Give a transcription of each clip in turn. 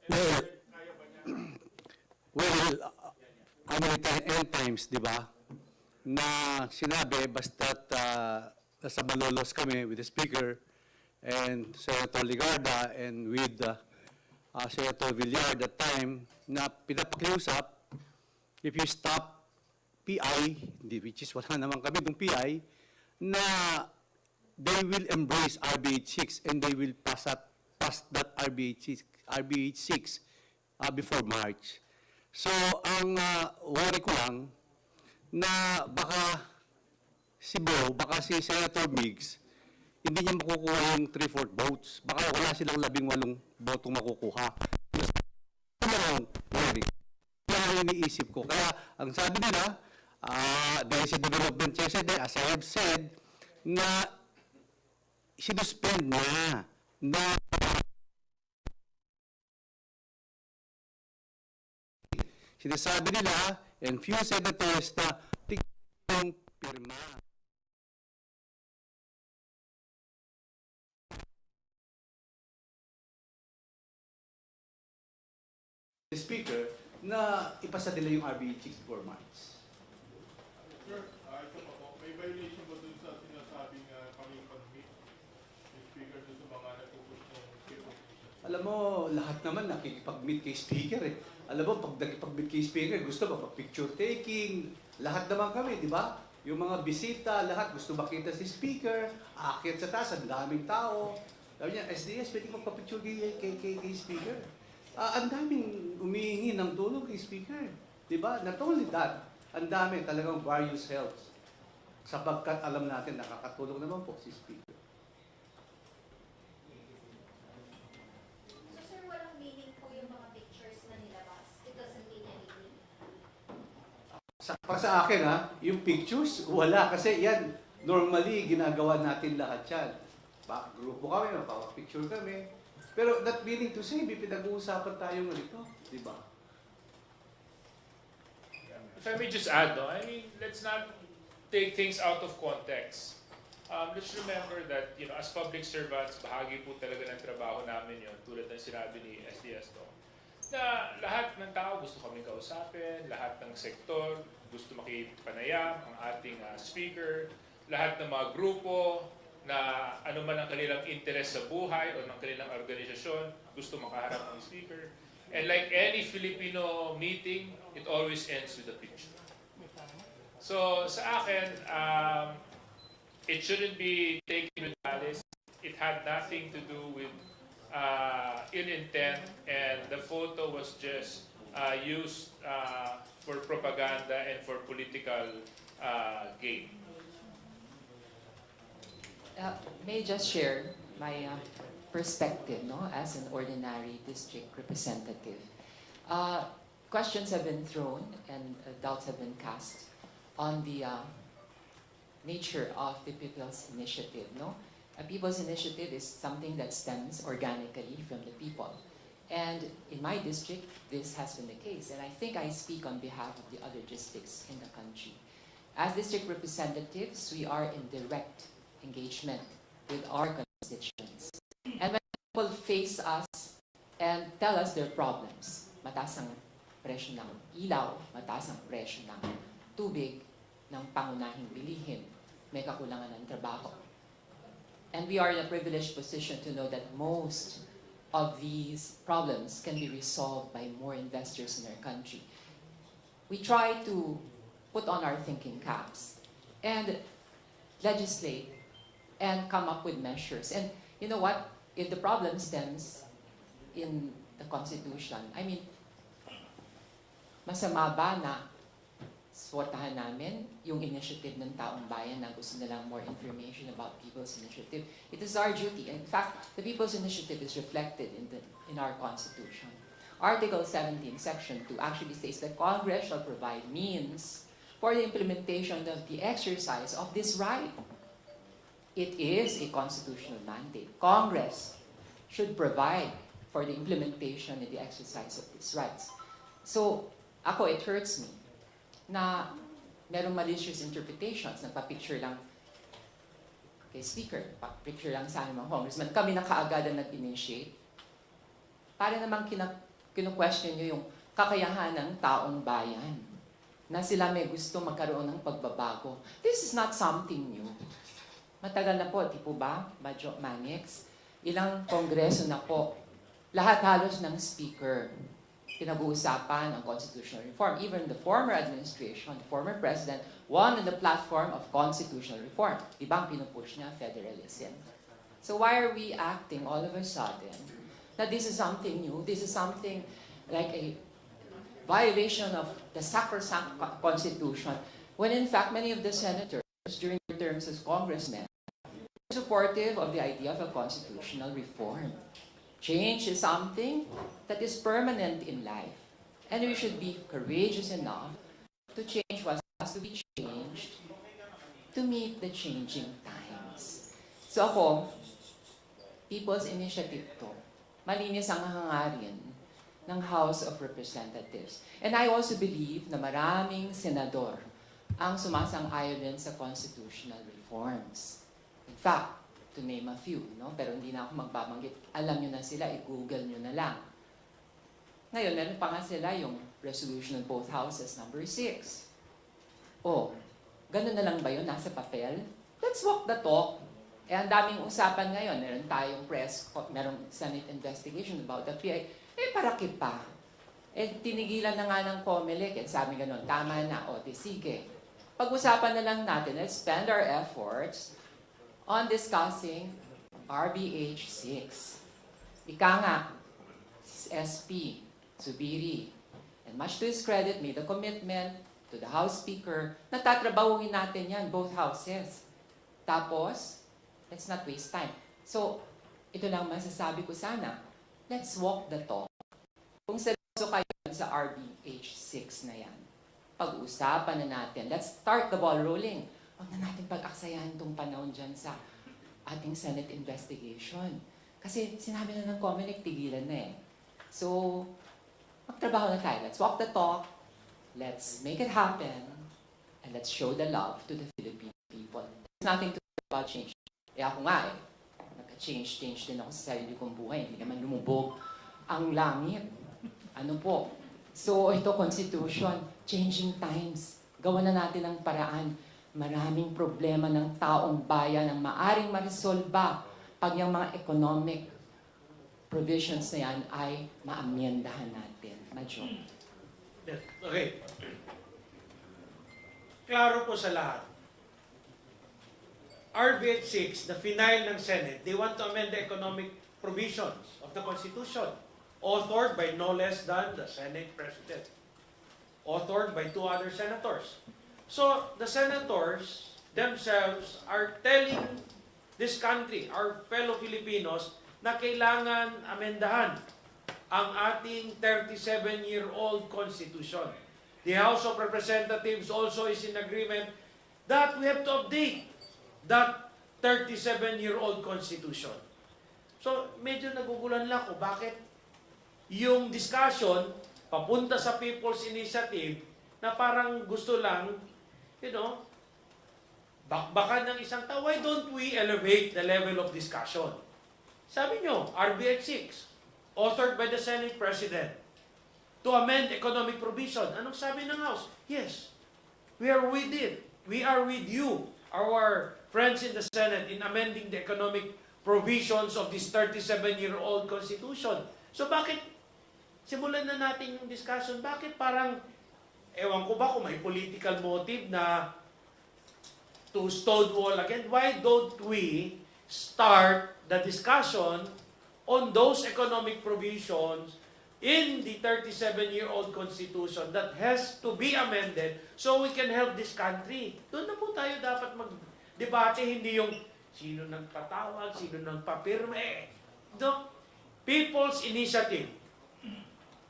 Well, well, how many times, di ba, na sinabi basta't nasa malolos kami with the Speaker and Senator Ligarda and with Senator Villar at that time na pinapakiusap, if you stop PI, which is wala naman kami ng PI, na they will embrace RBH 6 and they will pass that RBH 6 before March. So, ang worry ko lang na baka si Senator Miggs, hindi niya makukuha yung 3/4 votes. Baka wala silang 18 botong makukuha. Ano worry? Yan ang iniisip ko. Kaya, ang sabi nila, dahil si Development Yesterday, as I have said, na sinuspend na sinasabi nila, and few senators na tignan pirma. The Speaker, na ipasa nila yung RBH 6 for March. Sir, ito pa po, may violation ba dun sa sinasabing kami pag-meet yung Speaker dun sa mga nagpupush ng cable? Alam mo, lahat naman nakikipag-meet kay Speaker eh. Alam mo, pag nakipag-meet kay Speaker, gusto ba picture taking? Lahat naman kami, di ba? Yung mga bisita, lahat gusto makita si Speaker, aakyat sa taas, ang daming tao. Sabi niya, SDS, pwede magpa-picture kay Speaker. Ang daming umihingi ng tulong kay Speaker. Di ba? Not only that, ang dami talagang various helps. Sapagkat alam natin, nakakatulong naman po si Speaker. Para sa akin yung pictures, wala. Kasi yan, normally, ginagawa natin lahat yan. Grupo kami, picture kami. Pero that meaning to say, may pinag-uusapan tayong ganito. Di ba? If I may just add, I mean, let's not take things out of context. Let's remember that, as public servants, bahagi po talaga ng trabaho namin yun, tulad ng sinabi ni SDS, na lahat ng tao gusto kami kausapin, lahat ng sektor gusto makipanayam, ang ating speaker, lahat ng mga grupo na ano man ang kanilang interest sa buhay o ng kanilang organisasyon, gusto makaharap ng speaker. And like any Filipino meeting, it always ends with a picture. So sa akin, it shouldn't be taken with malice. It had nothing to do with ill intent, and the photo was just used for propaganda and for political gain. May I just share my perspective, as an ordinary district representative. Questions have been thrown and doubts have been cast on the nature of the People's Initiative. A People's Initiative is something that stems organically from the people. And in my district, this has been the case. And I think I speak on behalf of the other districts in the country. As district representatives, we are in direct engagement with our constituents. And when people face us and tell us their problems, mataas ang presyo ng ilaw, mataas ang presyo ng tubig, ng pangunahing bilihin, may kakulangan ng trabaho. And we are in a privileged position to know that most of these problems can be resolved by more investors in our country. We try to put on our thinking caps and legislate and come up with measures. And you know what? If the problem stems in the Constitution, I mean, masama ba na suportahan namin yung initiative ng taong bayan na gusto nilang more information about People's Initiative? It is our duty. In fact, the People's Initiative is reflected in our Constitution. Article 17, Section 2 actually states that Congress shall provide means for the implementation of the exercise of this right. It is a constitutional mandate. Congress should provide for the implementation and the exercise of these rights. So, it hurts me na merong malicious interpretations, nagpa-picture lang kay Speaker, picture lang sa amin mga congressman, kami na kaagad ang nag-initiate. Para namang kinu-question nyo yung kakayahan ng taong bayan na sila may gusto magkaroon ng pagbabago. This is not something new. Matagal na po, di po ba, Badjo Manix? Ilang kongreso na po. Lahat halos ng speaker. Pinag-uusapan ang constitutional reform. Even the former administration, the former president, won on the platform of constitutional reform. Di ba ang pinupush niya, federalism? So why are we acting all of a sudden that this is something new? This is something like a violation of the sacrosanct Constitution, when in fact many of the senators during their terms as congressmen are supportive of the idea of a constitutional reform. Change is something that is permanent in life, and we should be courageous enough to change what has to be changed to meet the changing times. So ako, People's Initiative to, malinis ang hangarin ng House of Representatives. And I also believe na maraming senador ang sumasang-ayon din sa constitutional reforms. In fact, to name a few, no? Pero hindi na ako magbabanggit. Alam nyo na sila, i-google nyo na lang. Ngayon, meron pa nga sila yung resolution of both houses, number 6. Oh, ganun na lang ba yun? Nasa papel? Let's walk the talk. Eh, ang daming usapan ngayon. Meron tayong merong Senate investigation about the PI. Eh, parakip pa. Eh, tinigilan na nga ng COMELEC. Eh, sabi ganun, tama na. O, sige. Pag-usapan na lang natin, let's spend our efforts on discussing RBH 6. Ika nga, SP, Zubiri, and much to his credit, made a commitment to the House Speaker na tatrabahuin natin yan, both houses. Tapos, let's not waste time. So, ito lang masasabi ko sana. Let's walk the talk. Kung seryoso kayo sa RBH 6 na yan, pag-uusapan na natin. Let's start the ball rolling. Huwag na natin pag-aksayahan itong panahon dyan sa ating Senate investigation. Kasi sinabi na ng COMELEC, tigilan na eh. So, magtrabaho na tayo. Let's walk the talk. Let's make it happen. And let's show the love to the Philippine people. There's nothing to do about change. Eh ako nga eh. Nagka-change din ako sa sarili kong buhay. Hindi naman lumubog ang langit. Ano po? So, ito, Constitution, changing times. Gawa na natin ang paraan. Maraming problema ng taong bayan ang maaring marisolba pag yung mga economic provisions na yan ay maamyendahan natin. Madjo. Okay. Klaro po sa lahat. RBH 6, the final ng Senate, they want to amend the economic provisions of the Constitution, authored by no less than the Senate President, authored by 2 other senators. So, the senators themselves are telling this country, our fellow Filipinos, na kailangan amendahan ang ating 37-year-old Constitution. The House of Representatives also is in agreement that we have to update that 37-year-old Constitution. So, medyo nagugulan lang ako, bakit yung discussion papunta sa People's Initiative na parang gusto lang, you know, bakbakan ng isang tao. Why don't we elevate the level of discussion? Sabi nyo, RBH 6, authored by the Senate President, to amend economic provision. Anong sabi ng House? Yes, we are with it. We are with you, our friends in the Senate, in amending the economic provisions of this 37-year-old Constitution. So bakit, simulan na natin yung discussion, bakit parang, ewan ko ba kung may political motive na to stonewall again? Why don't we start the discussion on those economic provisions in the 37-year-old Constitution that has to be amended so we can help this country? Doon na po tayo dapat mag-debate, hindi yung sino nagpatawag, sino nagpapirme. The People's Initiative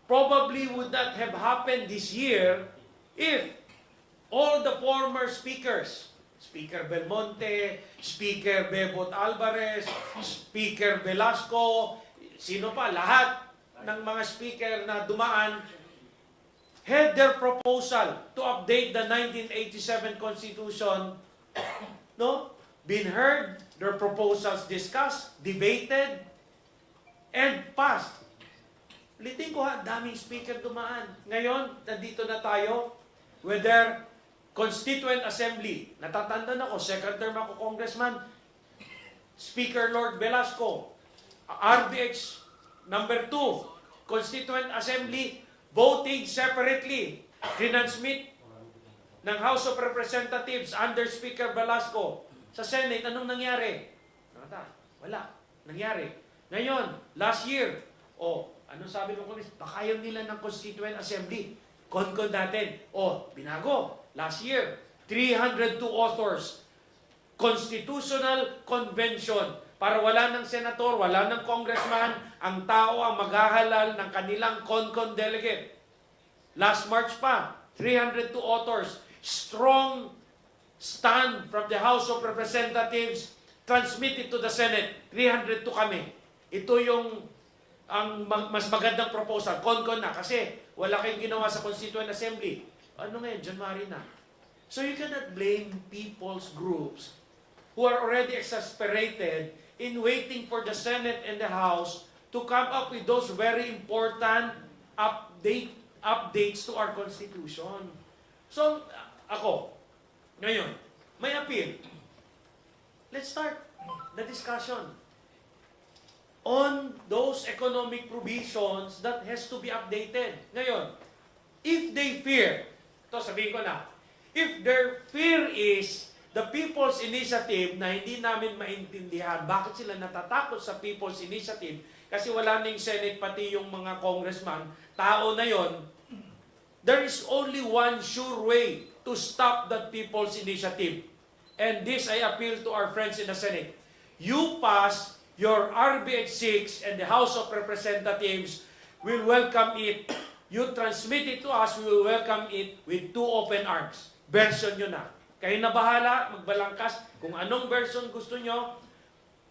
probably would not have happened this year if all the former speakers, Speaker Belmonte, Speaker Bebot Alvarez, Speaker Velasco, sino pa, lahat ng mga speaker na dumaan, had their proposal to update the 1987 Constitution, no, been heard, their proposals discussed, debated, and passed. Ulitin ko ha, daming speaker dumaan. Ngayon, nandito na tayo, whether Constituent Assembly, natatanda ako, second term ako Congressman, Speaker Lord Velasco, RBH number 2, Constituent Assembly, voting separately, transmit ng House of Representatives under Speaker Velasco. Sa Senate, anong nangyari? Wala. Nangyari. Ngayon, last year, anong sabi ng Congress? Baka ayaw nila ng Constituent Assembly. Konkon natin. Binago. Last year, 302 authors. Constitutional Convention. Para wala ng senator, wala ng congressman, ang tao ang maghahalal ng kanilang konkon delegate. Last March pa, 302 authors. Strong stand from the House of Representatives, transmitted to the Senate. 302 kami. Ito yung ang mas magandang proposal. Konkon na kasi wala kayong ginawa sa Constituent Assembly. Ano ngayon? January na. So you cannot blame people's groups who are already exasperated in waiting for the Senate and the House to come up with those very important updates to our Constitution. So, ako, ngayon, may appeal. Let's start the discussion on those economic provisions that has to be updated. Ngayon, if they fear, ito sabihin ko na, if their fear is the People's Initiative na hindi namin maintindihan, bakit sila natatakot sa People's Initiative? Kasi wala na yung Senate, pati yung mga congressman, tao na yon. There is only one sure way to stop that People's Initiative. And this I appeal to our friends in the Senate. You pass your RBH 6 and the House of Representatives will welcome it. You transmit it to us, we will welcome it with two open arms. Version nyo na. Kayo na bahala, magbalangkas kung anong version gusto nyo,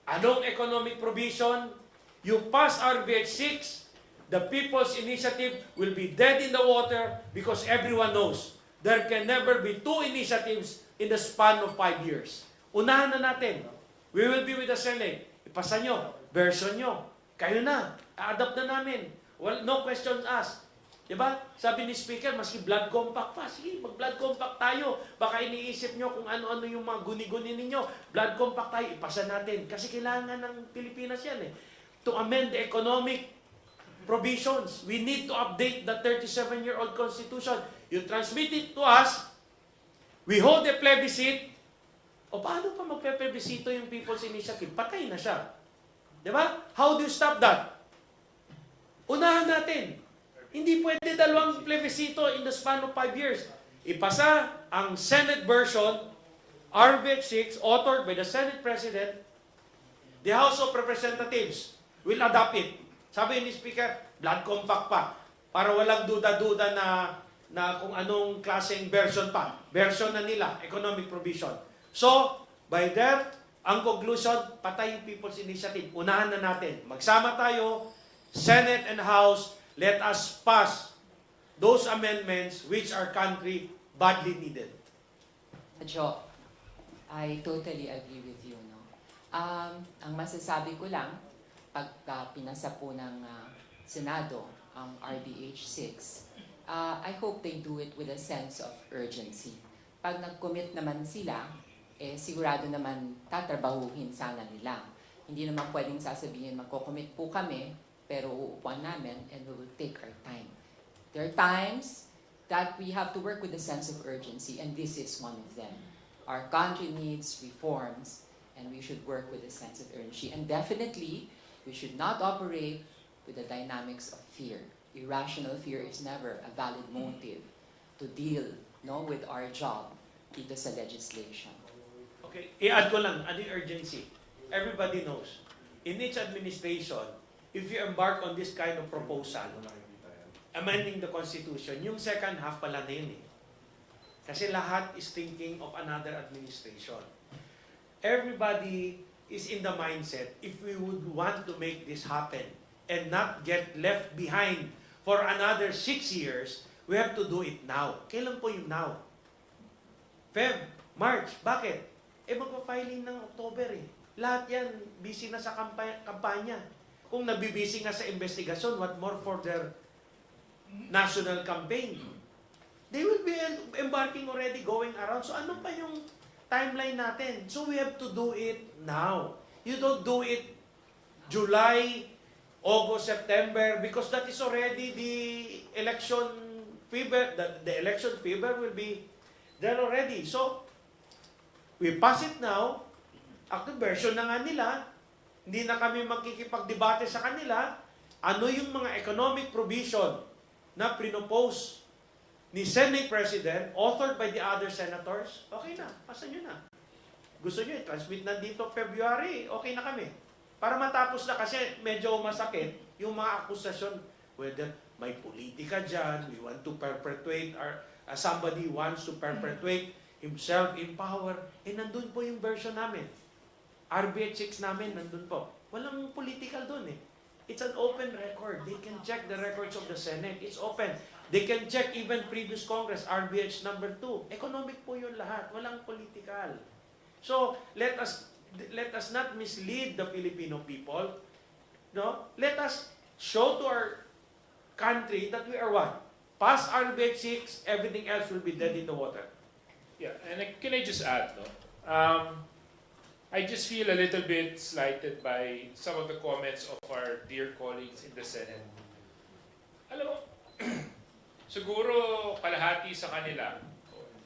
anong economic provision. You pass RBH 6, the People's Initiative will be dead in the water because everyone knows there can never be two initiatives in the span of 5 years. Unahan na natin. We will be with the Senate. Ipasa nyo, version nyo. Kayo na, a-adapt na namin. Well, no questions asked. Diba? Sabi ni Speaker, maski blood compact pa. Sige, mag-blood compact tayo. Baka iniisip nyo kung ano-ano yung mga guni-guni ninyo. Blood compact tayo, ipasa natin. Kasi kailangan ng Pilipinas yan eh. To amend the economic provisions. We need to update the 37-year-old Constitution. You transmit it to us. We hold a plebiscite. O paano pa magpe-plebiscito yung People's Initiative? Patay na siya. Diba? How do you stop that? Unahan natin. Hindi pwede dalawang plebiscito in the span of 5 years. Ipasa ang Senate version, RBH 6, authored by the Senate President. The House of Representatives will adopt it. Sabi ni Speaker, blood compact pa. Para walang duda-duda na kung anong klaseng version pa. Version na nila, economic provision. So, by that, ang conclusion, patay yung People's Initiative. Unahan na natin. Magsama tayo, Senate and House, let us pass those amendments which our country badly needed. Jo, I totally agree with you. No? Ang masasabi ko lang, pag pinasa po ng Senado ang RBH 6, I hope they do it with a sense of urgency. Pag nag-commit naman sila, sigurado naman tatrabahuhin sana nila. Hindi naman pwedeng sasabihin, magko-commit po kami, pero uupuan namin and we will take our time. There are times that we have to work with a sense of urgency, and this is one of them. Our country needs reforms, and we should work with a sense of urgency. And definitely, we should not operate with the dynamics of fear. Irrational fear is never a valid motive to deal with our job dito sa legislation. Okay, i-add ko lang, ano yung urgency? Everybody knows. In each administration, if you embark on this kind of proposal, amending the Constitution, yung second half pala na yun eh. Kasi lahat is thinking of another administration. Everybody is in the mindset, if we would want to make this happen and not get left behind for another 6 years, we have to do it now. Kailan po yung now? Feb, March, bakit? magpa-filing ng October eh. Lahat yan, busy na sa kampanya. Kung nabibisi nga sa investigasyon, what more for their national campaign? They will be embarking already, going around. So ano pa yung timeline natin? So we have to do it now. You don't do it July, August, September, because that is already the election fever. The election fever will be there already. So, we pass it now. Actual version na nga nila. Hindi na kami magkikipagdebate sa kanila. Ano yung mga economic provision na pinopose ni Senate President, authored by the other senators? Okay na. Pasa nyo na. Gusto nyo i-transmit na dito February. Okay na kami. Para matapos na kasi medyo masakit yung mga akusasyon. Whether may politika dyan, we want to perpetuate, somebody wants to perpetuate himself in power. Nandun po yung version namin. RBH 6 namin, nandun po. Walang political dun eh. It's an open record. They can check the records of the Senate. It's open. They can check even previous Congress, RBH number 2. Economic po yun lahat. Walang political. So, let us not mislead the Filipino people. No? Let us show to our country that we are one. Pass RBH 6, everything else will be dead in the water. Yeah, and can I just add, no? I just feel a little bit slighted by some of the comments of our dear colleagues in the Senate. Alam mo, siguro kalahati sa kanila,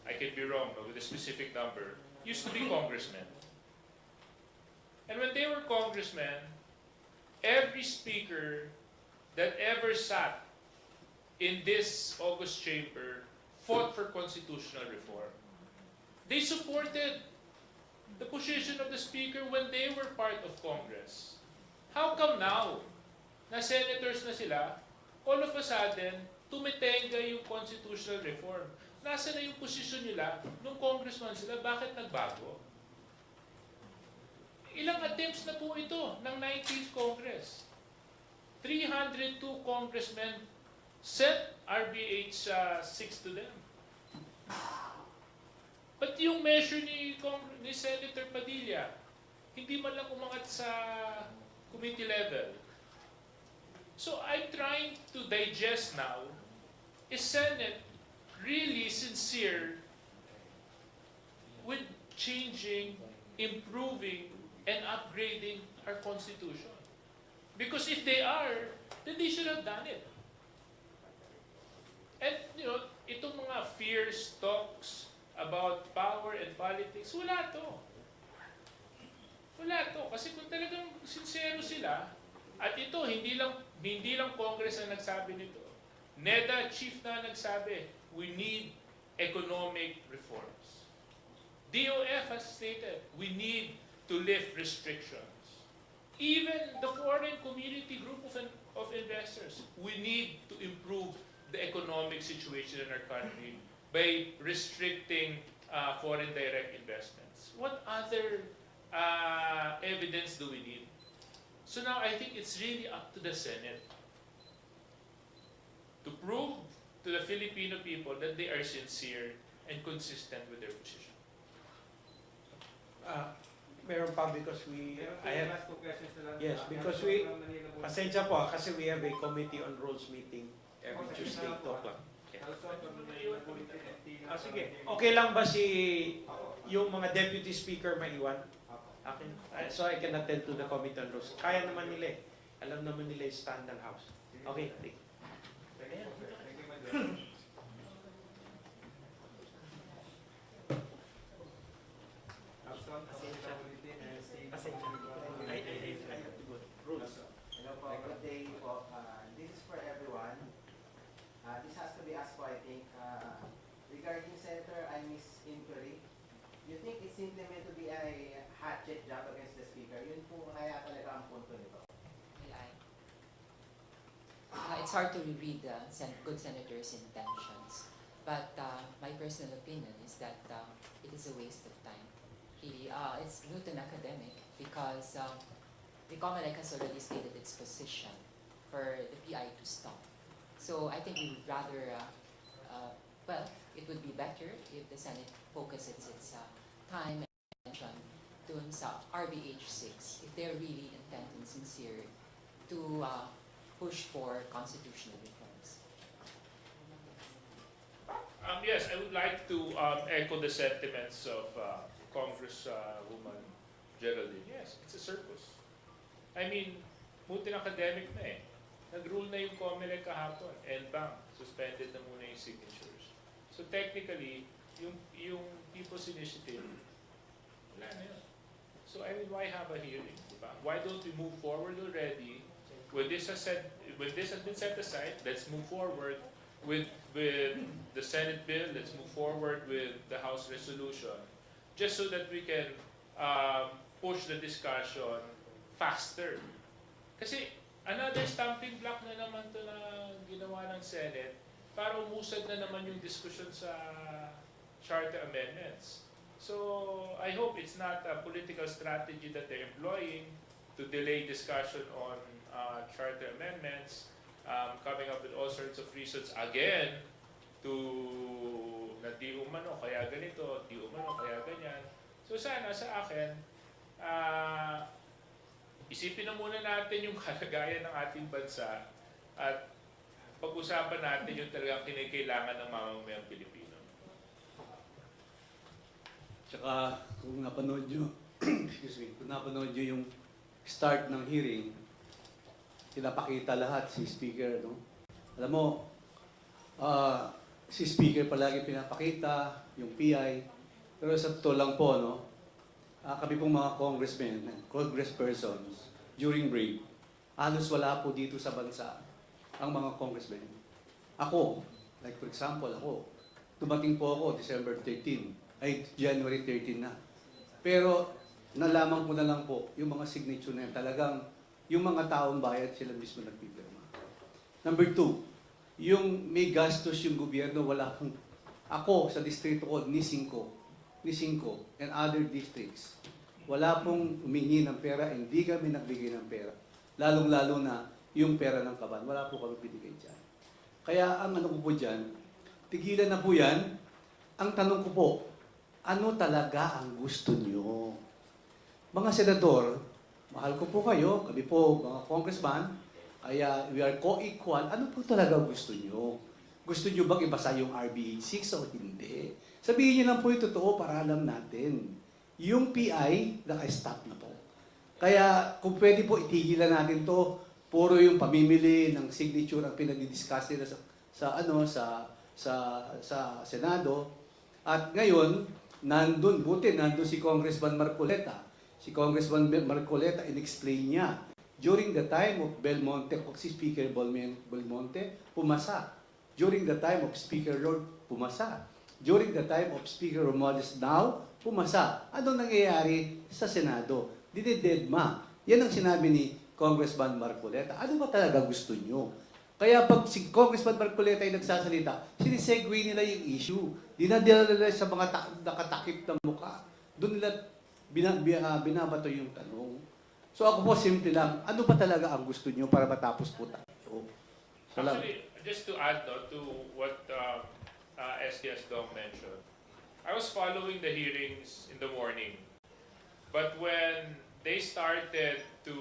I could be wrong but with a specific number, used to be congressmen. And when they were congressmen, every speaker that ever sat in this August chamber fought for constitutional reform. They supported the position of the speaker when they were part of Congress. How come now, na senators na sila, all of a sudden, tumitenga yung constitutional reform? Nasa na yung posisyon nila nung congressman sila? Bakit nagbago? Ilang attempts na po ito ng 19th Congress? 302 congressmen sent RBH 6 to them. But yung measure ni Senator Padilla, hindi man lang umangat sa committee level. So I'm trying to digest now, is Senate really sincere with changing, improving, and upgrading our Constitution? Because if they are, then they should have done it. And, you know, itong mga fierce talks about power and politics, wala to. Wala to. Kasi kung talagang sincero sila, at ito, hindi lang Congress ang nagsabi nito. NEDA chief na nagsabi, we need economic reforms. DOF has stated, we need to lift restrictions. Even the foreign community group of investors, we need to improve the economic situation in our country by restricting foreign direct investments. What other evidence do we need? So now I think it's really up to the Senate to prove to the Filipino people that they are sincere and consistent with their position. Meron pa because because we, pasensya po kasi we have a committee on rules meeting every Tuesday, 2 o'clock. Sige. Okay lang ba yung mga deputy speaker maiwan? Akin. So I can attend to the committee on rules. Kaya naman nila eh. Alam naman nila yung stand ng house. Okay. Hello po, good day po. This is for everyone. This has to be asked po, I think. Regarding Senator Ami's inquiry, you think it's simply meant to be a hatchet job against the Speaker? Yun po kaya talaga ang punto nito. It's hard to reread the good senator's intentions, but my personal opinion is that it is a waste of time. It's Newton academic because the COMELEC has already stated its position for the PI to stop. So I think we would rather, well, it would be better if the Senate focuses its time and attention sa RBH 6 if they're really intent and sincere to push for constitutional reforms. Yes, I would like to echo the sentiments of Congresswoman Geraldine. Yes, it's a circus. I mean, multi-academic na eh. Nag-rule na yung COMELEC kahapon. And bang, suspended na muna yung signatures. So technically, yung People's Initiative, wala na yun. So I mean, why have a hearing? Diba? Why don't we move forward already? When this has been set aside, let's move forward with the Senate bill. Let's move forward with the House resolution, just so that we can push the discussion faster. Kasi another stumbling block na naman to na ginawa ng Senate para umusad na naman yung discussion sa charter amendments. So I hope it's not a political strategy that they're employing to delay discussion on charter amendments, coming up with all sorts of reasons again to na di umano kaya ganito, di umano kaya ganyan. So sana sa akin, isipin na muna natin yung kalagayan ng ating bansa at pag-usapan natin yung talagang kinikailangan ng mamamayang Pilipino. Tsaka kung napanood nyo, excuse me, kung napanood nyo yung start ng hearing, pinapakita lahat si Speaker, no? Alam mo, si Speaker palagi pinapakita, yung PI, pero sa totoo lang po, no? Kami pong mga congressmen, congresspersons, during break, halos wala po dito sa bansa ang mga congressmen. Ako, like for example, ako, tumating po ako December 13, ay January 13 na. Pero nalaman ko na lang po yung mga signature na yan. Talagang yung mga taong bayad sila mismo nagpipirma. Number 2, yung may gastos yung gobyerno, wala pong, ako sa distrito ko, ni 5, and other districts, wala pong humingi ng pera, hindi kami nagbigay ng pera. Lalong-lalo na yung pera ng kaban, wala po kami binigay dyan. Kaya ang ano ko po dyan, tigilan na po yan. Ang tanong ko po, ano talaga ang gusto nyo? Mga senador, mahal ko po kayo, kami po mga congressman, kaya we are co-equal. Ano po talaga gusto nyo? Gusto nyo bang ibasa yung RBH 6 o hindi? Sabihin nyo lang po yung totoo para alam natin. Yung PI, naka-stop na po. Kaya kung pwede po, itigilan natin to. Puro yung pamimili ng signature ang pinag-discuss nila sa Senado. At ngayon, nandun si Congressman Marcoleta. Si Congressman Marcoleta in-explain niya. During the time of Belmonte, si Speaker Belmonte, pumasa. During the time of Speaker Lord, pumasa. During the time of Speaker Romualdez now, pumasa. Anong nangyayari sa Senado? Dinidedma. Yan ang sinabi ni Congressman Marcoleta. Ano ba talaga gusto nyo? Kaya pag si Congressman Marcoleta ay nagsasalita, sinisegue nila yung issue. Dinadala nila sa mga nakatakip na mukha. Doon nila binabato yung tanong. So ako po, simple lang, ano ba talaga ang gusto nyo para matapos po tayo? Actually, just to add to what SDS Dong mentioned, I was following the hearings in the morning. But when they started to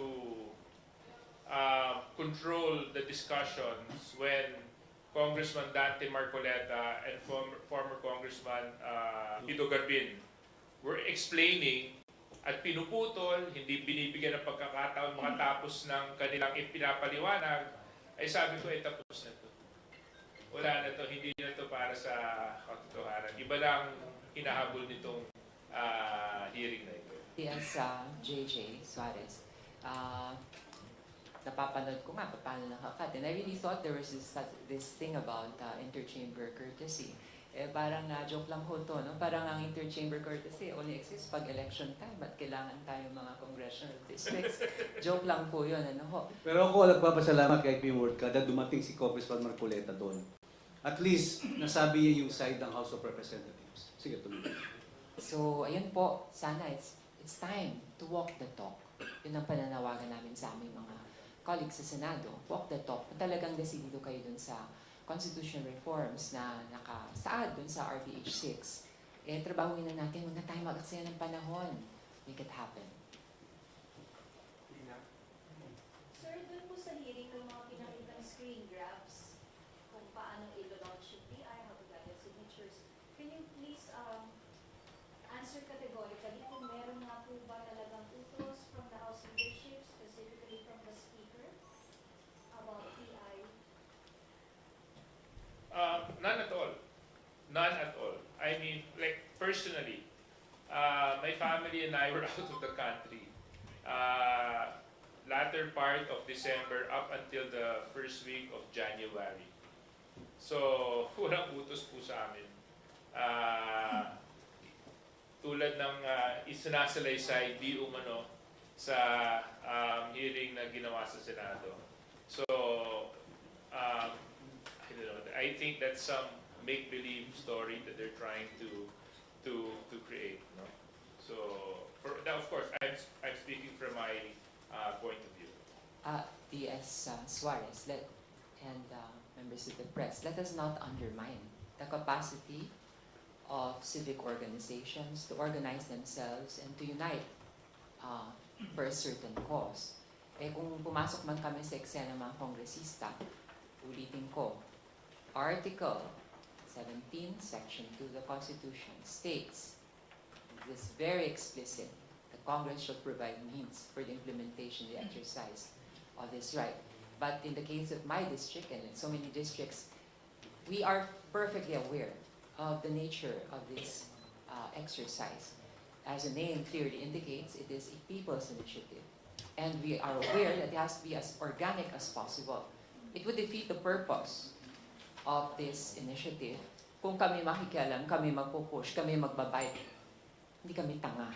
control the discussions, when Congressman Dante Marcoleta and former Congressman Inupakan were explaining at pinuputol, hindi binibigyan ng pagkakataon makatapos ng kanilang ipinapaliwanag, ay sabi ko, tapos na to. Wala na to, hindi na to para sa katotohanan. Iba lang hinahabol nitong hearing na ito. Yes, JJ Suarez. Napapanood ko nga paano nakakat. And I really thought there was this thing about interchamber courtesy. Parang joke lang ho to, no? Parang ang interchamber courtesy only exists pag election time. Ba't kailangan tayo mga congressional districts? Joke lang po yun, ano ho? Pero ako nagpapasalamat kay P-Word ka na dumating si Congressman Marcoleta doon. At least, nasabi niya yung side ng House of Representatives. Sige, tuloy. So, ayun po. Sana it's time to walk the talk. Yun ang pananawagan namin sa aming mga colleagues sa Senado. Walk the talk. Kung talagang desidido kayo dun sa constitutional reforms na nakasaad dun sa RBH 6, trabahuin na natin, huwag na tayo mag-aksaya ng panahon. make it happen. Sir, dun po sa hearing ng mga pinakitang screen grabs, kung paano i-launch yung PI, how to gather signatures, can you please answer categorically kung meron nga po ba talagang utos from the House leadership, specifically from the Speaker, about PI? None at all. None at all. I mean, like personally, my family and I were out of the country. Latter part of December up until the first week of January. So, walang utos po sa amin. Tulad ng isinasalaysay di umano sa hearing na ginawa sa Senado. So, I don't know. I think that's some make-believe story that they're trying to create. No? So, now of course, I'm speaking from my point of view. DS Suarez and members of the press, let us not undermine the capacity of civic organizations to organize themselves and to unite for a certain cause. Eh kung pumasok man kami sa eksena ng mga kongresista, ulitin ko, Article 17, Section 2 of the Constitution states, this very explicit, the Congress shall provide means for the implementation and the exercise of this right. But in the case of my district and in so many districts, we are perfectly aware of the nature of this exercise. As the name clearly indicates, it is a people's initiative. And we are aware that it has to be as organic as possible. It would defeat the purpose of this initiative kung kami makikialam, kami magpupush, kami magbabayad. Hindi kami tanga.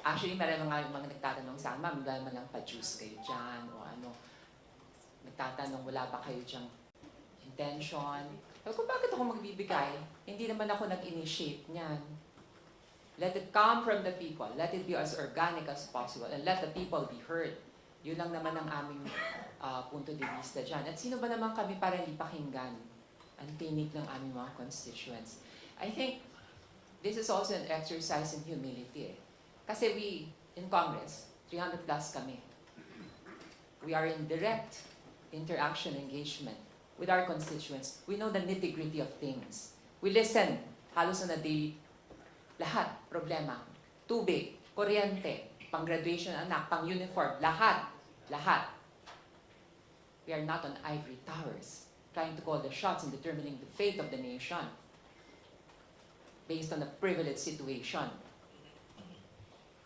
Actually, marami mga nagtatanong sa amin, dahil man lang pa-juice kayo dyan, o ano. Nagtatanong, wala ba kayo dyang intention? Kung bakit ako magbibigay? Hindi naman ako nag-initiate niyan. Let it come from the people. Let it be as organic as possible. And let the people be heard. Yun lang naman ang aming punto de vista dyan. At sino ba naman kami para hindi pakinggan ang tinig ng aming mga constituents? I think this is also an exercise in humility. Kasi we, in Congress, 300 plus kami. We are in direct interaction, engagement with our constituents. We know the nitty-gritty of things. We listen, halos na daily, lahat, problema. Tubig, kuryente, pang-graduation ng anak, pang-uniform, lahat. We are not on ivory towers, trying to call the shots and determining the fate of the nation based on a privileged situation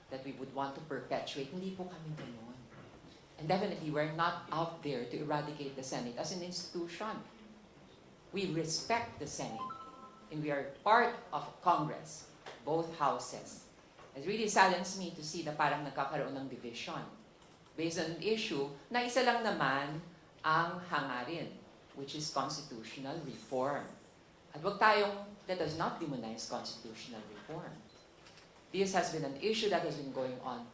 that we would want to perpetuate. Hindi po kami ganoon. And definitely, we're not out there to eradicate the Senate as an institution. We respect the Senate, and we are part of Congress, both houses. It really saddens me to see na parang nagkakaroon ng division based on an issue na isa lang naman ang hangarin, which is constitutional reform. At wag tayong, let us not demonize constitutional reform. This has been an issue that has been going on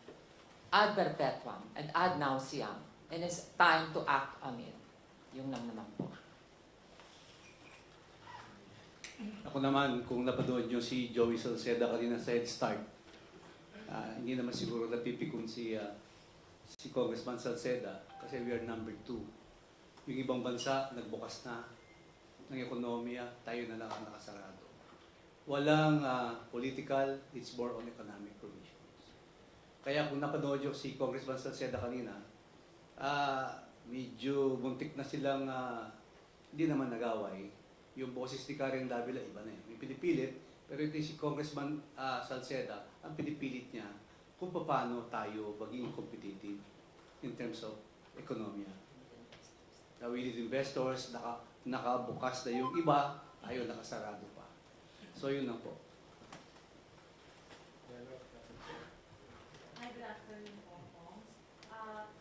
ad perpetuum and ad nauseam, and it's time to act on it. Yung lang naman po. Ako naman, kung napanood nyo si Joey Salceda kanina sa Head Start, hindi naman siguro napipikon si Congressman Salceda kasi we are number 2. Yung ibang bansa, nagbukas na ng ekonomiya, tayo na lang ang nakasarado. Walang political, it's more on economic provisions. Kaya kung napanood nyo si Congressman Salceda kanina, medyo buntik na silang hindi naman nagaway. Yung boses ni Karen Davila, iba na yun. May pinipilit, pero ito si Congressman Salceda, ang pinipilit niya kung paano tayo maging competitive in terms of ekonomiya. We need investors, nakabukas na yung iba, tayo nakasarado pa. So yun lang po. Hi, good afternoon, Hong Kong.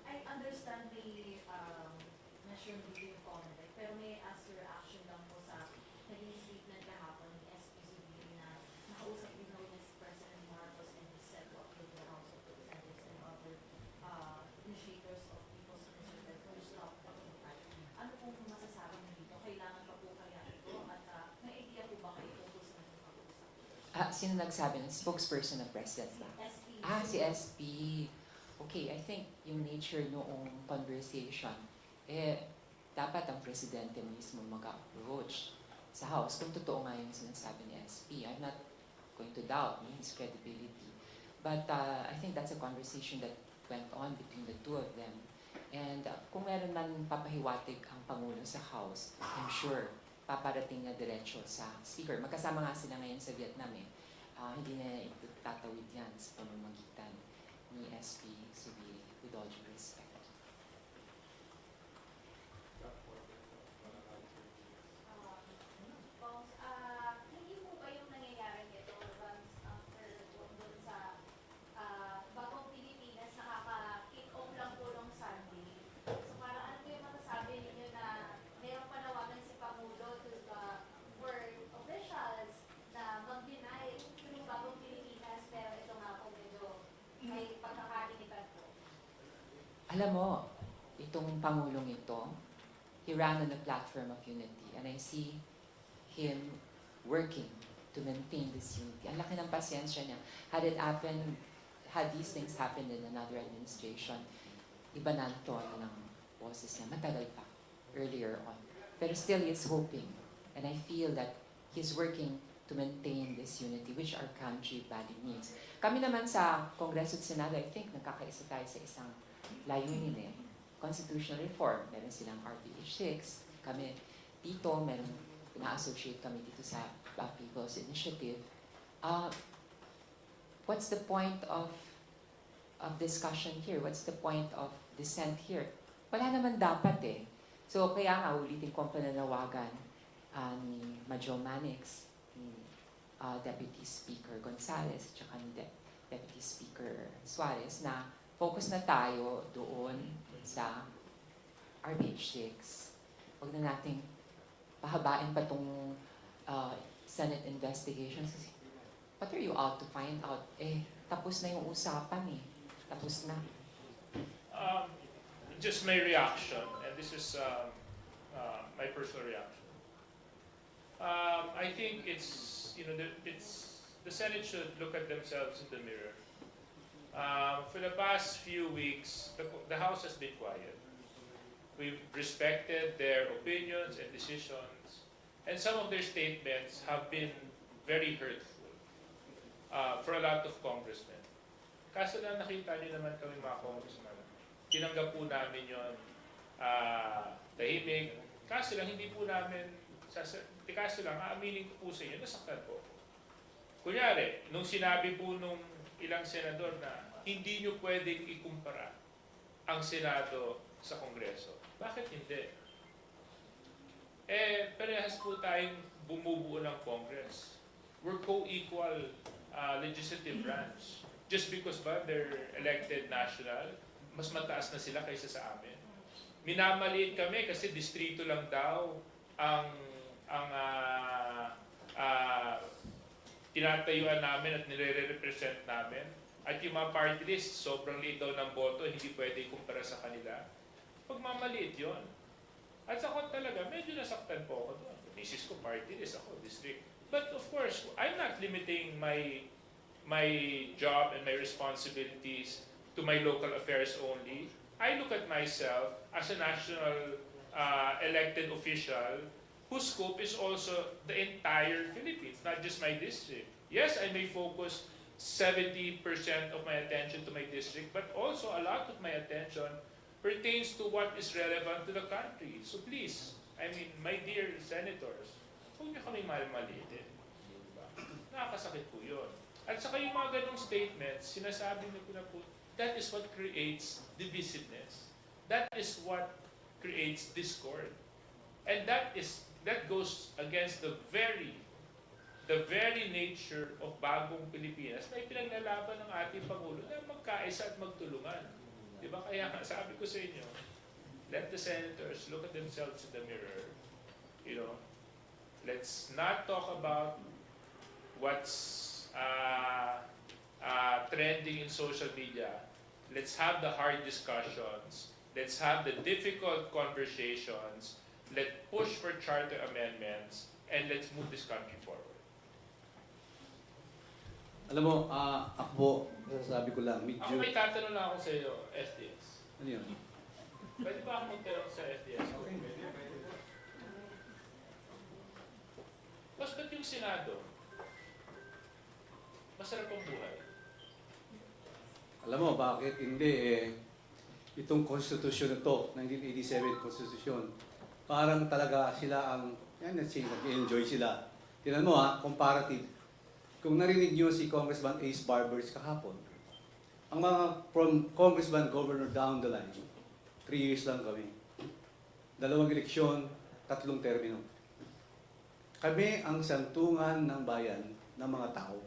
I understand the measure review comment, pero may ask your reaction lang po sa naging statement kahapon ni SPCB na nakausap din daw ni President Marcos and the Senate of the House of Representatives and other initiators of people's initiative to stop the impact. Ano pong masasabi niyo dito? Kailangan pa po kaya ito? At may idea po ba kayo tungkol sa naging pag-uusap? Sino nagsabi ng spokesperson ng President ba? SP. Si SP. Okay, I think yung nature noong conversation, dapat ang Presidente mismo mag-approach sa House kung totoo nga yung sinasabi ni SP. I'm not going to doubt his credibility. But I think that's a conversation that went on between the two of them. And kung meron man papahiwatig ang Pangulo sa House, I'm sure paparating niya diretso sa Speaker. Magkasama nga sila ngayon sa Vietnam eh. Hindi na itatawid yan sa pamamagitan ni SP Subiri, with all due respect. Hindi po ba yung nangyayari nito runs after doon sa bagong Pilipinas nakaka-kick off lang po nung Sunday? So parang ano po yung masasabi ninyo na mayroong panawagan si Pangulo for officials na mag-deny yung bagong Pilipinas pero ito nga po medyo may pagkakainitan po? Alam mo, itong Pangulong ito, he ran on a platform of unity. And I see him working to maintain this unity. Ang laki ng pasyensya niya. Had these things happened in another administration, iba na ang tono ng boses niya. Matagal pa, earlier on. Pero still he is hoping. And I feel that he's working to maintain this unity, which our country badly needs. Kami naman sa Kongreso at Senado, I think, nagkakaisa tayo sa isang layunin eh. Constitutional reform, meron silang RPH 6. Kami dito, meron na-associate kami dito sa People's Initiative. What's the point of discussion here? What's the point of dissent here? Wala naman dapat eh. So kaya nga, ulitin ko ang pananawagan ni Major Manix, ni Deputy Speaker Gonzales, at ni Deputy Speaker Suarez na focus na tayo doon sa RPH 6. Huwag na nating pahabain pa itong Senate investigations. What are you out to find out? Tapos na yung usapan eh. Tapos na. Just my reaction, and this is my personal reaction. I think it's the Senate should look at themselves in the mirror. For the past few weeks, the House has been quiet. We've respected their opinions and decisions, and some of their statements have been very hurtful for a lot of congressmen. Kaso lang nakita niyo naman kami mga congressmen, tinanggap po namin yon tahimik. Kaso lang hindi po namin, kaso lang aaminin ko po sa inyo, nasaktan po. Kunyari, nung sinabi po nung ilang senador na hindi nyo pwedeng ikumpara ang Senado sa Kongreso. Bakit hindi? Parehas po tayong bumubuo ng Congress. We're co-equal legislative branch. Just because ba they're elected national, mas mataas na sila kaysa sa amin. Minamaliit kami kasi distrito lang daw ang tinatayuan namin at nire-represent namin. At yung mga party list, sobrang liit daw ng boto, hindi pwede ikumpara sa kanila. Pagmamaliit yun. At sa ako talaga, medyo nasaktan po ako doon. Misis ko, party list ako, district. But of course, I'm not limiting my job and my responsibilities to my local affairs only. I look at myself as a national elected official whose scope is also the entire Philippines, not just my district. Yes, I may focus 70% of my attention to my district, but also a lot of my attention pertains to what is relevant to the country. So please, I mean, my dear senators, huwag niyo kami maliitin. Nakakasakit po yun. At saka yung mga ganong statements, sinasabi niyo po na po, that is what creates divisiveness. That is what creates discord. And that goes against the very nature of bagong Pilipinas na ipinaglalaban ng ating Pangulo na magkaisa at magtulungan. Diba? Kaya sabi ko sa inyo, let the senators look at themselves in the mirror. You know, let's not talk about what's trending in social media. Let's have the hard discussions. Let's have the difficult conversations. Let's push for charter amendments, and let's move this country forward. Alam mo, ako po, sabi ko lang, Ako medyo, may tatanong lang ako sa iyo, SDS. ano yun? Pwede ba ako magtanong sa SDS? Basta't yung Senado, masarap ang buhay. Alam mo, bakit hindi itong konstitusyon na to, 1987 konstitusyon, parang talaga sila ang, yan, nag-enjoy sila. Tingnan mo comparative. Kung narinig nyo si Congressman Ace Barbers kahapon, ang mga from Congressman, Governor down the line, 3 years lang kami. 2 eleksyon, 3 termino. Kami ang santungan ng bayan, ng mga tao.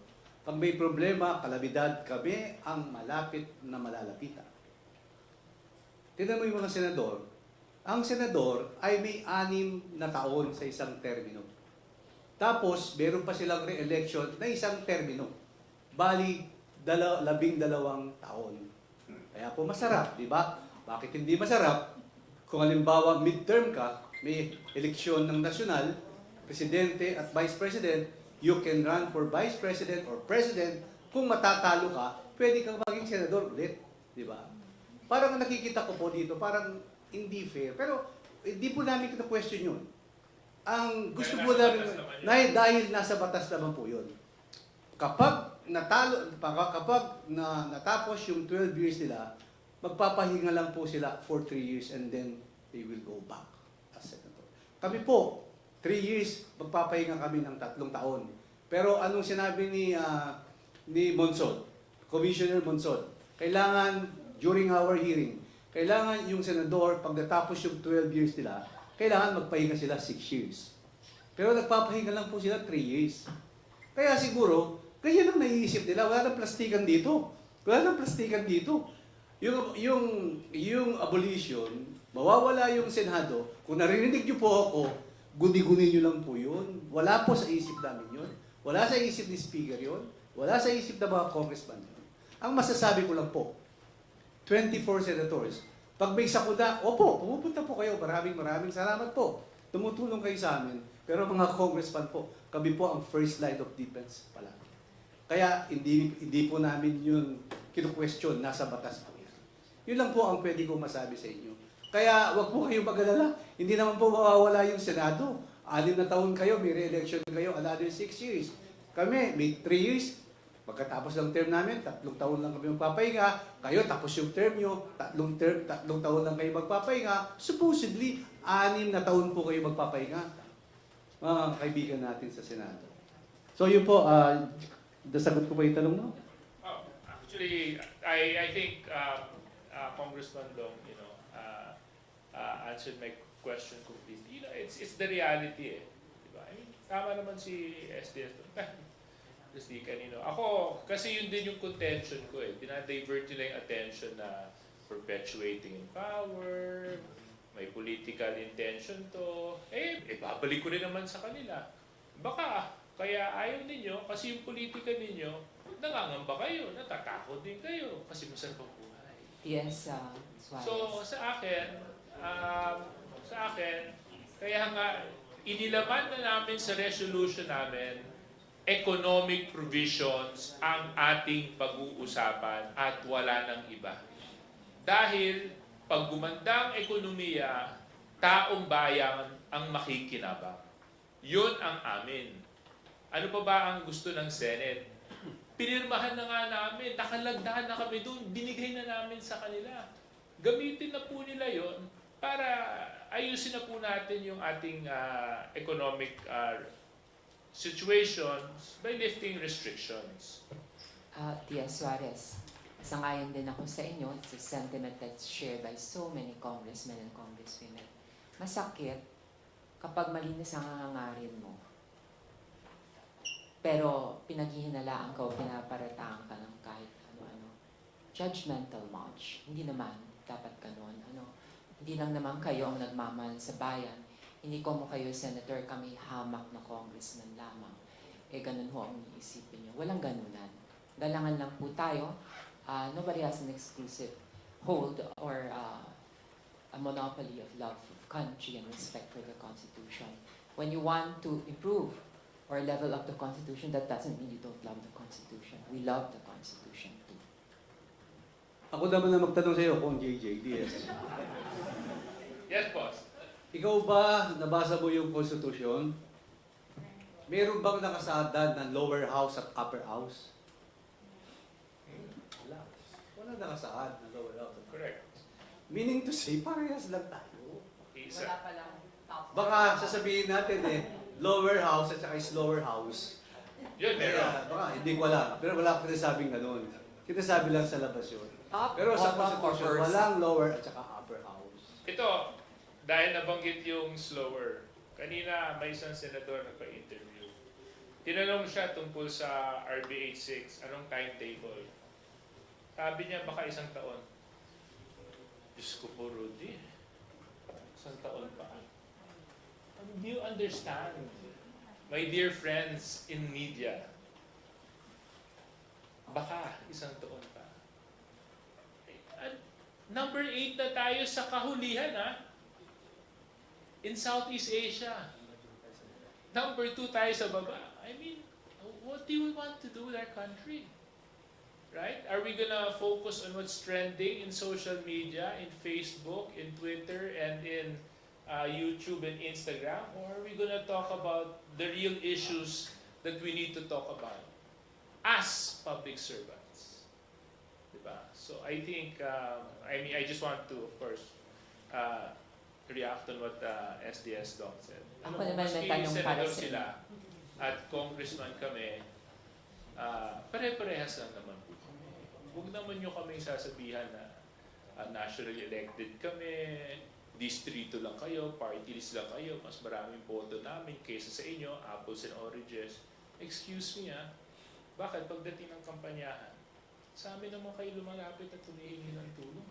Pag may problema, kalamidad, kami ang malapit na malalapitan. Tignan mo yung mga senador. Ang senador ay may 6 na taon sa isang termino. Tapos, meron pa silang re-election na isang termino. Bali, 12 taon. Kaya po masarap, di ba? Bakit hindi masarap? Kung halimbawa midterm ka, may eleksyon ng nasyonal, presidente at vice president, you can run for vice president or president. Kung matatalo ka, pwede kang maging senador ulit. Di ba? Parang nakikita ko po dito, parang hindi fair. Pero hindi po namin question yun. Ang gusto po namin, dahil nasa batas naman po yun. Kapag natapos yung 12 years nila, magpapahinga lang po sila for 3 years and then they will go back as senator. Kami po, 3 years, magpapahinga kami ng 3 taon. Pero anong sinabi ni Monsod, Commissioner Monsod, kailangan, during our hearing, kailangan yung senador, pag natapos yung 12 years nila, kailangan magpahinga sila 6 years. Pero nagpapahinga lang po sila 3 years. Kaya siguro, ganyan ang naiisip nila, wala nang plastikan dito. Wala nang plastikan dito. Yung abolition, mawawala yung Senado. Kung narinig niyo po ako, guni-guni niyo lang po yun. Wala po sa isip namin yun. Wala sa isip ni Speaker yun. Wala sa isip ng mga congressman yun. Ang masasabi ko lang po, 24 senators. Pag may sakuna, opo, pumupunta po kayo. Maraming salamat po. Tumutulong kayo sa amin. Pero mga congressman po, kami po ang first line of defense pala. Kaya hindi po namin yun kinu-question, nasa batas po yan. Yun lang po ang pwede kong masabi sa inyo. Kaya wag po kayong mag-alala. Hindi naman po mawawala yung Senado. 6 na taon kayo, may re-election kayo, another 6 years. Kami, may 3 years. Pagkatapos ng term namin, 3 taon lang kami magpapahinga. Kayo, tapos yung term nyo, 3 taon lang kayo magpapahinga. Supposedly, 6 na taon po kayo magpapahinga. Mga kaibigan natin sa Senado. So yun po, nasagot ko pa yung tanong mo? Oh, actually, I think Congressman Dong, answered my question completely. You know, it's the reality Diba? I mean, tama naman si SDS. Kasi kanino. Ako, kasi yun din yung contention ko Dinadivert nila yung attention na perpetuating in power, may political intention to. Babalik ko rin naman sa kanila. Baka, kaya ayaw ninyo, kasi yung politika ninyo, nangangamba kayo, natatakot din kayo, kasi masarap ang buhay. Yes, Suarez. So, sa akin, kaya nga, inilaman na namin sa resolution namin, economic provisions ang ating pag-uusapan at wala nang iba. Dahil, pag gumanda ang ekonomiya, taong bayan ang makikinabang. Yun ang amin. Ano pa ba ang gusto ng Senate? Pinirmahan na nga namin, nakalagdahan na kami doon, binigay na namin sa kanila. Gamitin na po nila yon para ayusin na po natin yung ating economic situations by lifting restrictions. Tia Suarez, sangayon din ako sa inyo. It's a sentiment that's shared by so many congressmen and congresswomen. Masakit kapag malinis ang hangarin mo. Pero pinaghihinalaan ka o pinaparataan ka ng kahit ano-ano. Judgmental much. Hindi naman dapat ganun. Hindi lang naman kayo ang nagmamahal sa bayan. Hindi ko mo kayo senator, kami hamak na congressman lamang. Ganun ho ang iisipin nyo. Walang ganunan. Galangan lang po tayo. Nobody has an exclusive hold or a monopoly of love of country and respect for the Constitution. When you want to improve or level up the Constitution, that doesn't mean you don't love the Constitution. We love the Constitution too. Ako naman na magtanong sa iyo kung JJDS. Yes, boss. Ikaw ba, nabasa mo yung Constitution? Meron bang nakasada ng lower house at upper house? Wala. Wala nakasaad ng lower house. Correct. Meaning to say, parehas lang tayo. Isa. Wala palang top. Baka sasabihin natin lower house at saka is lower house. Yun, meron. Kaya, baka hindi ko alam. Pero wala akong sinasabing ganun. Kinasabi lang sa labas yun. Top, Pero sa bottom, or Constitution, first? walang lower at saka upper house. Ito, dahil nabanggit yung slower, kanina may isang senador nagpa-interview. Tinanong siya tungkol sa RBH 6, anong timetable? Sabi niya, baka isang taon. Diyos ko po, Rudy. Isang taon pa. Do you understand? My dear friends in media, baka isang taon pa. At number 8 na tayo sa kahulihan, ha? In Southeast Asia. Number 2 tayo sa baba. I mean, what do we want to do with our country? Right? Are we gonna focus on what's trending in social media, in Facebook, in Twitter, and in YouTube and Instagram? Or are we gonna talk about the real issues that we need to talk about as public servants? Diba? So I think, I just want to, of course, react on what SDS Doc said. Ako naman may tanong para senador sa sila at congressman kami, pare-parehas lang naman po kami. Huwag naman nyo kami sasabihan na nationally elected kami, distrito lang kayo, party list lang kayo, mas maraming boto namin kaysa sa inyo, apples and oranges. Excuse me bakit pagdating ng kampanyahan, sa amin naman kayo lumalapit at humihingi ng tulong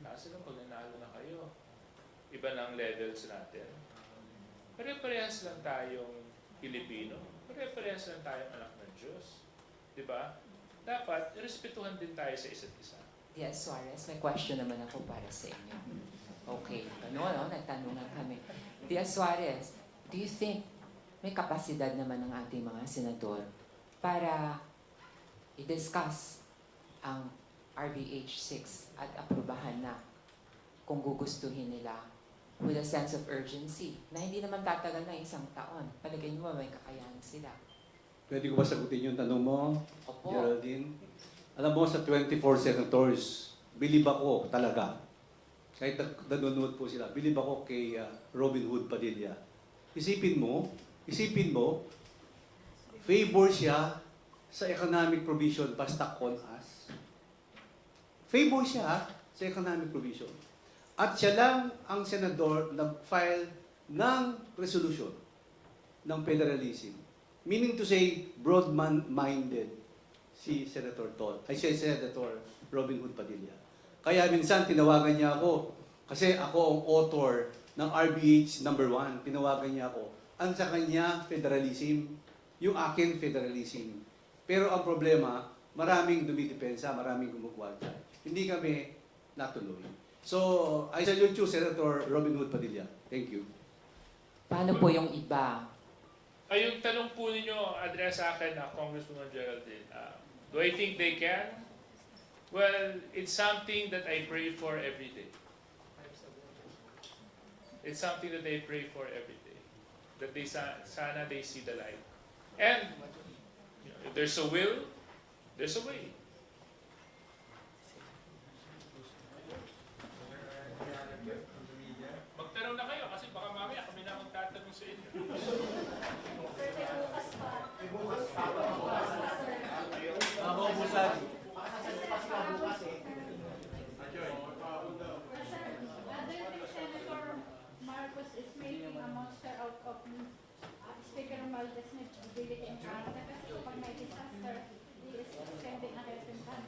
Nasa lang pag nanalo na kayo. Iba ng levels natin. Pare-parehas lang tayong Pilipino. Pare-parehas lang tayong anak ng Diyos. Diba? Dapat, respetuhan din tayo sa isa't isa. Yes, Suarez, may question naman ako para sa inyo. Okay, nagtanungan kami. Diaz Suarez, do you think may kapasidad naman ng ating mga senador para i-discuss ang RBH 6 at aprubahan na kung gugustuhin nila with a sense of urgency na hindi naman tatagal ng isang taon? Palagay niyo ba may kakayahan sila? Pwede ko ba sagutin yung tanong mo, Opo. Geraldine? Alam mo, sa 24 senators, bilib ako talaga. Kahit nanonood po sila, bilib ako kay Robin Hood Padilla. Isipin mo, favor siya sa economic provision basta con us. Favor siya sa economic provision. At siya lang ang senador nag-file ng resolution ng federalism. Meaning to say, broad-minded si Senator Robin Hood Padilla. Kaya minsan tinawagan niya ako, kasi ako ang author ng RBH number 1, tinawagan niya ako. Ang sa kanya, federalism, yung akin, federalism. Pero ang problema, maraming dumidepensa, maraming gumugwalta. Hindi kami natuloy. So, I salute you, Senator Robin Hood Padilla. Thank you. Paano po yung iba? Ay, yung tanong po ninyo, address sa akin na Congresswoman Geraldine, do I think they can? Well, it's something that I pray for every day. It's something that I pray for every day. That they sana they see the light. And if there's a will, there's a way. Magtanong na kayo kasi baka mamaya kami na magtatanong sa inyo. Senator Marcos is making a monster out of Speaker Maldez na bibili in Canada kasi kapag may disaster, he is sending a helping hand.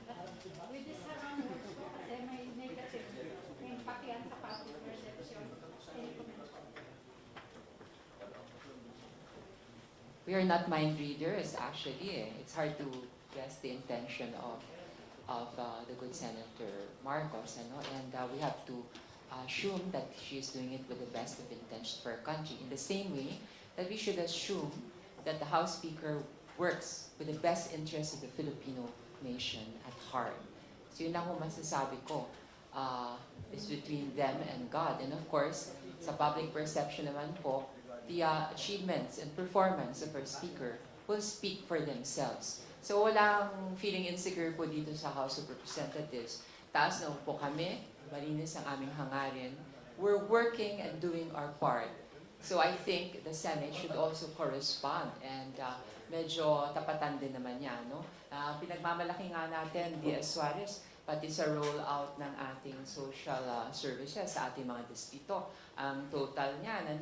With this words ko kasi may negative impact yan sa public perception. We are not mind readers, actually. It's hard to guess the intention of the good Senator Marcos, and we have to assume that she is doing it with the best of intentions for our country. In the same way that we should assume that the House Speaker works with the best interest of the Filipino nation at heart. So yun lang kung masasabi ko. Is between them and God. And of course, sa public perception naman po, the achievements and performance of our speaker will speak for themselves. So walang feeling insecure po dito sa House of Representatives. Taas na po kami, malinis ang aming hangarin. We're working and doing our part. So I think the Senate should also correspond and medyo tapatan din naman yan. No? Pinagmamalaki nga natin, D.S. Suarez, pati sa rollout ng ating social services sa ating mga distrito. Ang total niyan,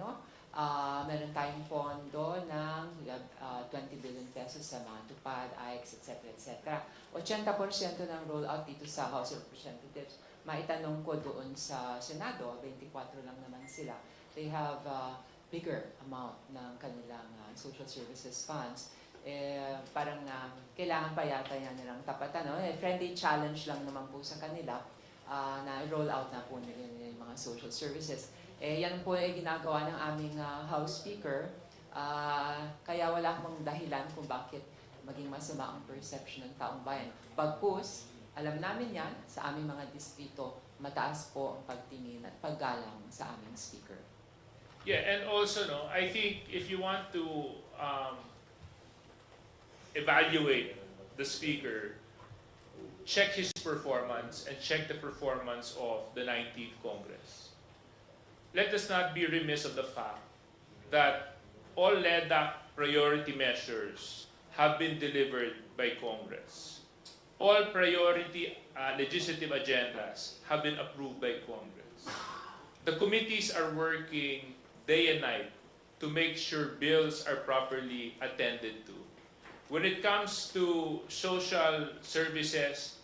meron tayong pondo ng 20 billion pesos sa mga tupad, AIX, etc. etc. 80% ng rollout dito sa House of Representatives. Maitanong ko doon sa Senado, 24 lang naman sila. They have bigger amount ng kanilang social services funds. Parang kailangan pa yata yan nilang tapatan. Friendly challenge lang naman po sa kanila na roll out na po nila yung mga social services. Yan po ay ginagawa ng aming House Speaker. Kaya wala akong dahilan kung bakit maging masama ang perception ng taong bayan. Pagkus, alam namin yan, sa aming mga distrito, mataas po ang pagtingin at paggalang sa aming Speaker. Yeah, and also, I think if you want to evaluate the speaker, check his performance and check the performance of the 19th Congress. Let us not be remiss of the fact that all LEDAC priority measures have been delivered by Congress. All priority legislative agendas have been approved by Congress. The committees are working day and night to make sure bills are properly attended to. When it comes to social services,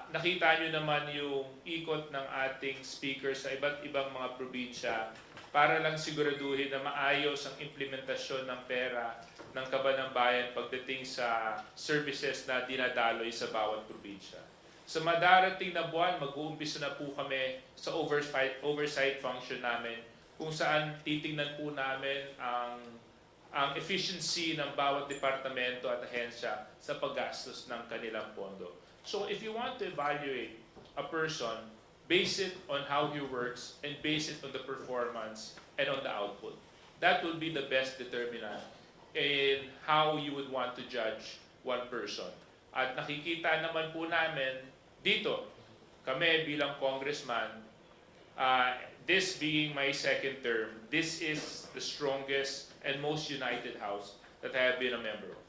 nakita nyo naman yung ikot ng ating speaker sa iba't ibang mga probinsya para lang siguraduhin na maayos ang implementasyon ng pera ng Kaban ng Bayan pagdating sa services na dinadaloy sa bawat probinsya. Sa madarating na buwan, mag-uumpisa na po kami sa oversight function namin kung saan titingnan po namin ang efficiency ng bawat departamento at ahensya sa paggastos ng kanilang pondo. So if you want to evaluate a person, base it on how he works and base it on the performance and on the output. That will be the best determinant in how you would want to judge one person. At nakikita naman po namin dito, kami bilang congressman, this being my second term, this is the strongest and most united House that I have been a member of.